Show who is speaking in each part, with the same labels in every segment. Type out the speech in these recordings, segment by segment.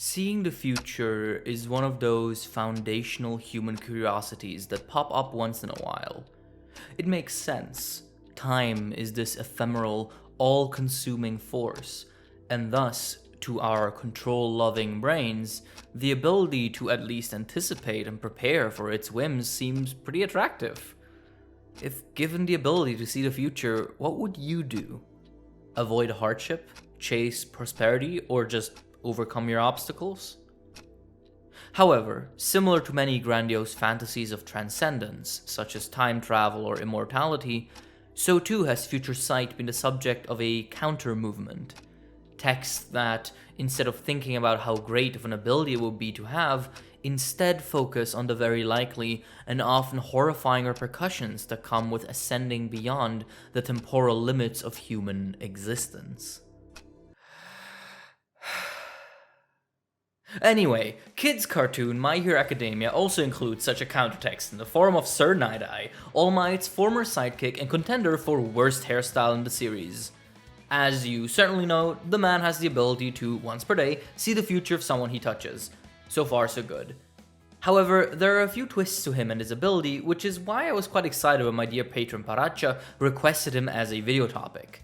Speaker 1: Seeing the future is one of those foundational human curiosities that pop up once in a while. It makes sense. Time is this ephemeral, all-consuming force, and thus, to our control-loving brains, the ability to at least anticipate and prepare for its whims seems pretty attractive. If given the ability to see the future, what would you do? Avoid hardship, chase prosperity, or just overcome your obstacles? However, similar to many grandiose fantasies of transcendence, such as time travel or immortality, so too has future sight been the subject of a counter-movement. Texts that, instead of thinking about how great of an ability it would be to have, instead focus on the very likely and often horrifying repercussions that come with ascending beyond the temporal limits of human existence. Anyway, kids' cartoon My Hero Academia also includes such a countertext in the form of Sir Nighteye, All Might's former sidekick and contender for worst hairstyle in the series. As you certainly know, the man has the ability to, once per day, see the future of someone he touches. So far, so good. However, there are a few twists to him and his ability, which is why I was quite excited when my dear patron Paradscha requested him as a video topic.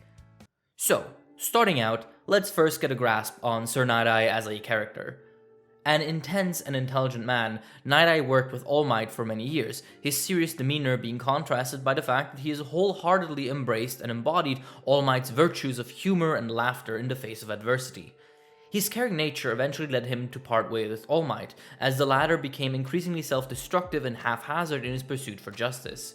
Speaker 1: So, starting out, let's first get a grasp on Sir Nighteye as a character. An intense and intelligent man, Nighteye worked with All Might for many years, his serious demeanor being contrasted by the fact that he has wholeheartedly embraced and embodied All Might's virtues of humor and laughter in the face of adversity. His caring nature eventually led him to part ways with All Might, as the latter became increasingly self-destructive and haphazard in his pursuit for justice.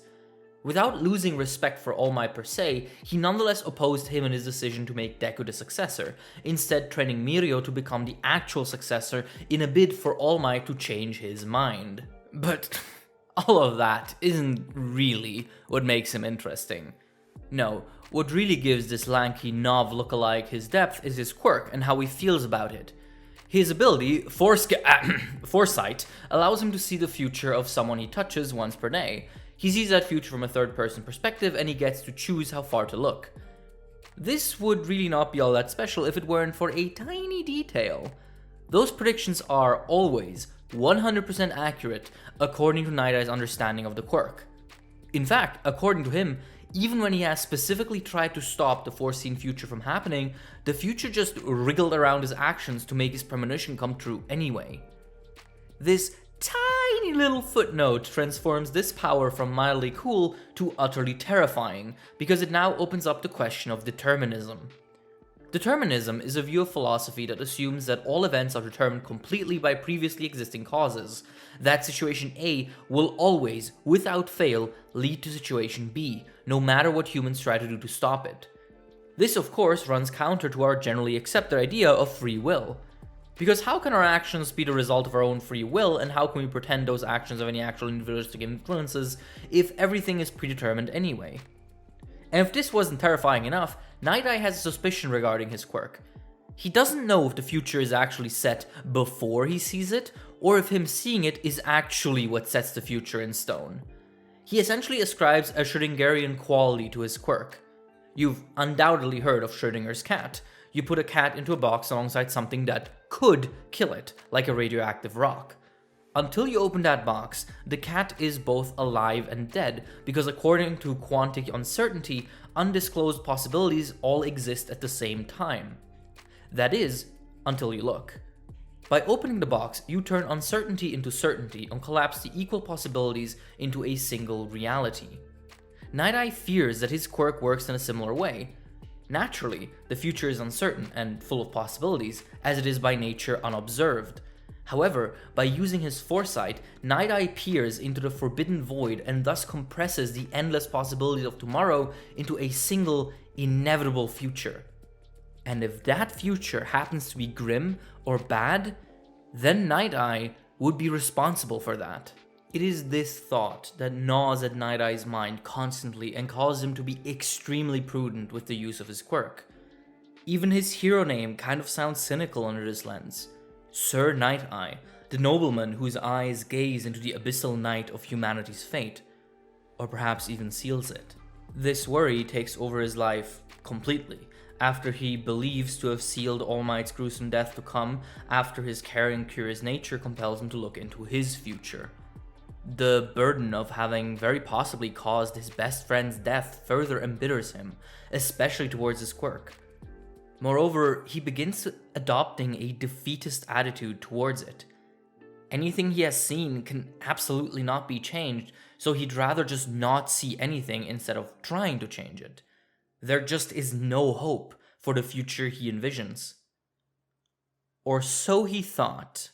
Speaker 1: Without losing respect for All Might per se, he nonetheless opposed him in his decision to make Deku the successor, instead training Mirio to become the actual successor in a bid for All Might to change his mind. But all of that isn't really what makes him interesting. No, what really gives this lanky Nov lookalike his depth is his quirk and how he feels about it. His ability, Foresight, allows him to see the future of someone he touches once per day. He sees that future from a third-person perspective, and he gets to choose how far to look. This would really not be all that special if it weren't for a tiny detail. Those predictions are always 100% accurate according to Nighteye's understanding of the quirk. In fact, according to him, even when he has specifically tried to stop the foreseen future from happening, the future just wriggled around his actions to make his premonition come true anyway. This tiny little footnote transforms this power from mildly cool to utterly terrifying, because it now opens up the question of determinism. Determinism is a view of philosophy that assumes that all events are determined completely by previously existing causes, that situation A will always, without fail, lead to situation B, no matter what humans try to do to stop it. This, of course, runs counter to our generally accepted idea of free will. Because how can our actions be the result of our own free will, and how can we pretend those actions have any actual individualistic influences if everything is predetermined anyway? And if this wasn't terrifying enough, Nighteye has a suspicion regarding his quirk. He doesn't know if the future is actually set before he sees it, or if him seeing it is actually what sets the future in stone. He essentially ascribes a Schrödingerian quality to his quirk. You've undoubtedly heard of Schrödinger's cat. You put a cat into a box alongside something that could kill it, like a radioactive rock. Until you open that box, the cat is both alive and dead, because according to quantic uncertainty, undisclosed possibilities all exist at the same time. That is, until you look. By opening the box, you turn uncertainty into certainty and collapse the equal possibilities into a single reality. Nighteye fears that his quirk works in a similar way. Naturally, the future is uncertain and full of possibilities, as it is by nature unobserved. However, by using his foresight, Nighteye peers into the forbidden void and thus compresses the endless possibilities of tomorrow into a single, inevitable future. And if that future happens to be grim or bad, then Nighteye would be responsible for that. It is this thought that gnaws at Night-Eye's mind constantly and causes him to be extremely prudent with the use of his quirk. Even his hero name kind of sounds cynical under this lens. Sir Nighteye, the nobleman whose eyes gaze into the abyssal night of humanity's fate, or perhaps even seals it. This worry takes over his life completely, after he believes to have sealed All Might's gruesome death to come, after his caring and curious nature compels him to look into his future. The burden of having very possibly caused his best friend's death further embitters him, especially towards his quirk. Moreover, he begins adopting a defeatist attitude towards it. Anything he has seen can absolutely not be changed, so he'd rather just not see anything instead of trying to change it. There just is no hope for the future he envisions. Or so he thought.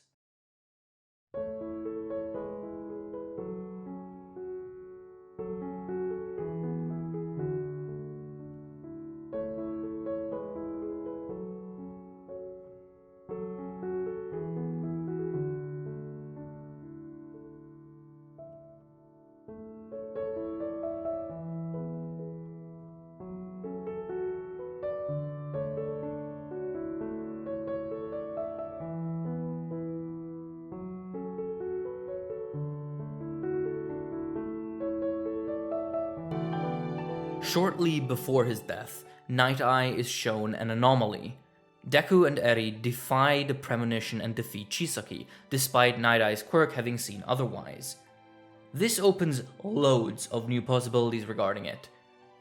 Speaker 1: Shortly before his death, Nighteye is shown an anomaly. Deku and Eri defy the premonition and defeat Chisaki, despite Night-Eye's quirk having seen otherwise. This opens loads of new possibilities regarding it.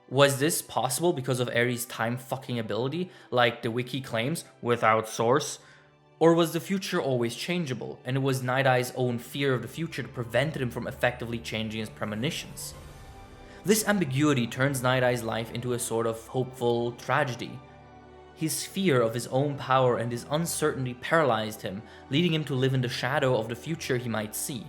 Speaker 1: Was this possible because of Eri's time-fucking ability, like the wiki claims, without source? Or was the future always changeable, and it was Night-Eye's own fear of the future that prevented him from effectively changing his premonitions? This ambiguity turns Night-Eye's life into a sort of hopeful tragedy. His fear of his own power and his uncertainty paralyzed him, leading him to live in the shadow of the future he might see.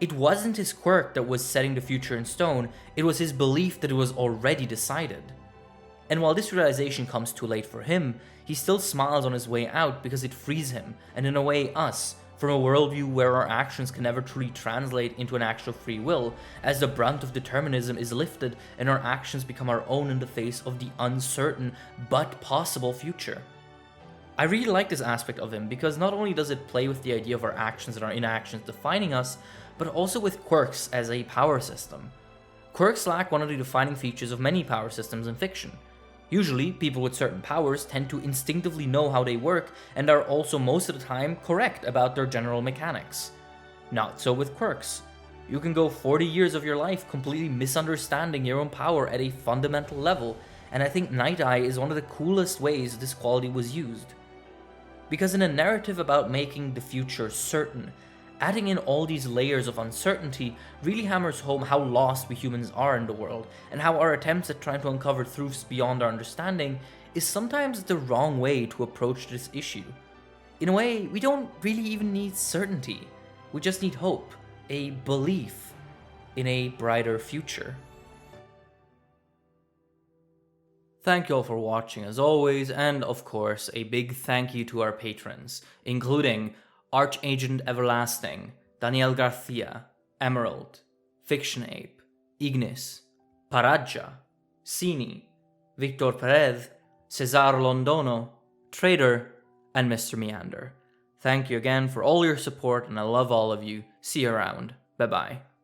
Speaker 1: It wasn't his quirk that was setting the future in stone, it was his belief that it was already decided. And while this realization comes too late for him, he still smiles on his way out because it frees him, and in a way us, from a worldview where our actions can never truly translate into an actual free will, as the brunt of determinism is lifted and our actions become our own in the face of the uncertain but possible future. I really like this aspect of him because not only does it play with the idea of our actions and our inactions defining us, but also with quirks as a power system. Quirks lack one of the defining features of many power systems in fiction. Usually, people with certain powers tend to instinctively know how they work and are also most of the time correct about their general mechanics. Not so with quirks. You can go 40 years of your life completely misunderstanding your own power at a fundamental level, and I think Nighteye is one of the coolest ways this quality was used. Because in a narrative about making the future certain, adding in all these layers of uncertainty really hammers home how lost we humans are in the world, and how our attempts at trying to uncover truths beyond our understanding is sometimes the wrong way to approach this issue. In a way, we don't really even need certainty, we just need hope, a belief in a brighter future. Thank you all for watching as always, and of course, a big thank you to our patrons, including Archagent Everlasting, Daniel Garcia, Emerald, Fiction Ape, Ignis, Paradscha, Cini, Victor Perez, Cesar Londono, Trader, and Mr. Meander. Thank you again for all your support, and I love all of you. See you around. Bye bye.